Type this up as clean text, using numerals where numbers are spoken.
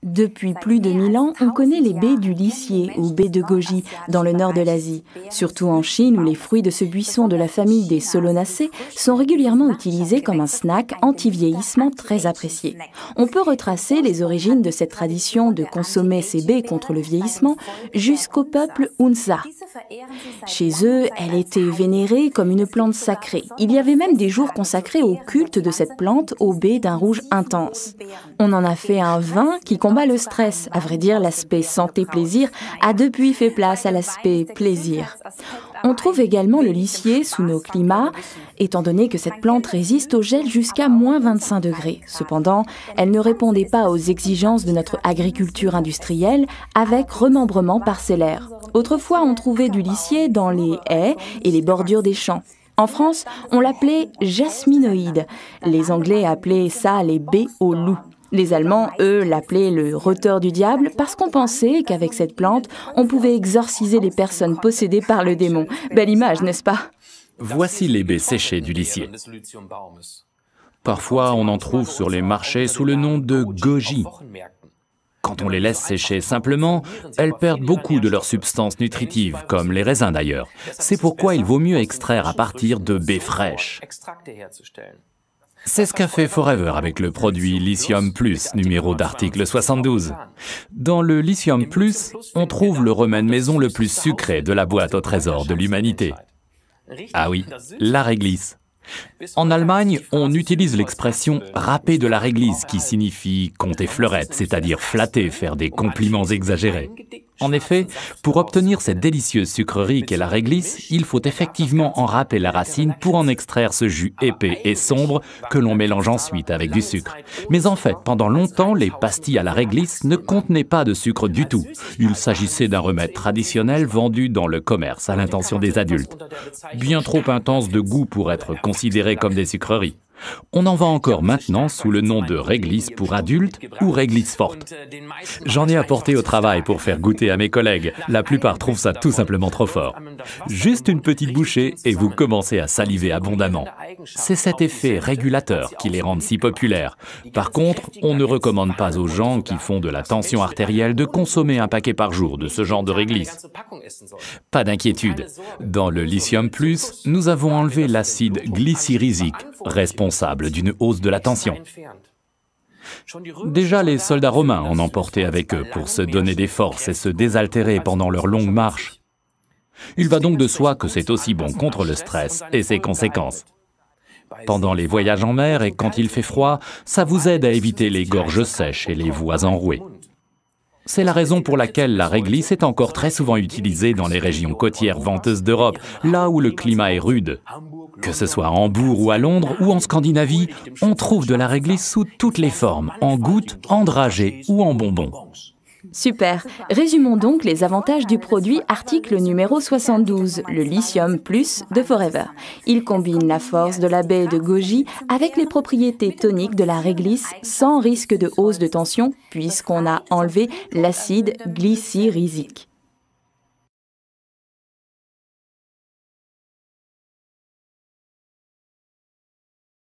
Depuis plus de 1000 ans, on connaît les baies du lisier ou baies de goji dans le nord de l'Asie, surtout en Chine où les fruits de ce buisson de la famille des Solanacées sont régulièrement utilisés comme un snack anti-vieillissement très apprécié. On peut retracer les origines de cette tradition de consommer ces baies contre le vieillissement jusqu'au peuple Hunza. Chez eux, elle était vénérée comme une plante sacrée. Il y avait même des jours consacrés au culte de cette plante aux baies d'un rouge intense. On en a fait un vin qui combat le stress. À vrai dire, l'aspect santé-plaisir a depuis fait place à l'aspect plaisir. On trouve également le lisier sous nos climats, étant donné que cette plante résiste au gel jusqu'à moins 25 degrés. Cependant, elle ne répondait pas aux exigences de notre agriculture industrielle avec remembrement parcellaire. Autrefois, on trouvait du lisier dans les haies et les bordures des champs. En France, on l'appelait jasminoïde. Les Anglais appelaient ça les baies au loup. Les Allemands, eux, l'appelaient le roteur du diable parce qu'on pensait qu'avec cette plante, on pouvait exorciser les personnes possédées par le démon. Belle image, n'est-ce pas? Voici les baies séchées du lisier. Parfois, on en trouve sur les marchés sous le nom de goji. Quand on les laisse sécher simplement, elles perdent beaucoup de leurs substances nutritives, comme les raisins d'ailleurs. C'est pourquoi il vaut mieux extraire à partir de baies fraîches. C'est ce qu'a fait Forever avec le produit Lithium Plus, numéro d'article 72. Dans le Lithium Plus, on trouve le remède maison le plus sucré de la boîte au trésor de l'humanité. Ah oui, la réglisse. En Allemagne, on utilise l'expression « râper de la réglisse » qui signifie compter fleurette, c'est-à-dire flatter, faire des compliments exagérés. En effet, pour obtenir cette délicieuse sucrerie qu'est la réglisse, il faut effectivement en râper la racine pour en extraire ce jus épais et sombre que l'on mélange ensuite avec du sucre. Mais en fait, pendant longtemps, les pastilles à la réglisse ne contenaient pas de sucre du tout. Il s'agissait d'un remède traditionnel vendu dans le commerce à l'intention des adultes. Bien trop intense de goût pour être considéré comme des sucreries. On en vend encore maintenant sous le nom de réglisse pour adultes ou réglisse forte. J'en ai apporté au travail pour faire goûter à mes collègues. La plupart trouvent ça tout simplement trop fort. Juste une petite bouchée et vous commencez à saliver abondamment. C'est cet effet régulateur qui les rend si populaires. Par contre, on ne recommande pas aux gens qui font de la tension artérielle de consommer un paquet par jour de ce genre de réglisse. Pas d'inquiétude. Dans le Lithium Plus, nous avons enlevé l'acide glycyrrhésique, responsable d'une hausse de la tension. Déjà, les soldats romains en emportaient avec eux pour se donner des forces et se désaltérer pendant leur longue marche. Il va donc de soi que c'est aussi bon contre le stress et ses conséquences. Pendant les voyages en mer et quand il fait froid, ça vous aide à éviter les gorges sèches et les voies enrouées. C'est la raison pour laquelle la réglisse est encore très souvent utilisée dans les régions côtières venteuses d'Europe, là où le climat est rude. Que ce soit à Hambourg ou à Londres ou en Scandinavie, on trouve de la réglisse sous toutes les formes, en gouttes, en dragées ou en bonbons. Super. Résumons donc les avantages du produit article numéro 72, le Lithium Plus de Forever. Il combine la force de la baie de goji avec les propriétés toniques de la réglisse sans risque de hausse de tension puisqu'on a enlevé l'acide glycyrrhésique.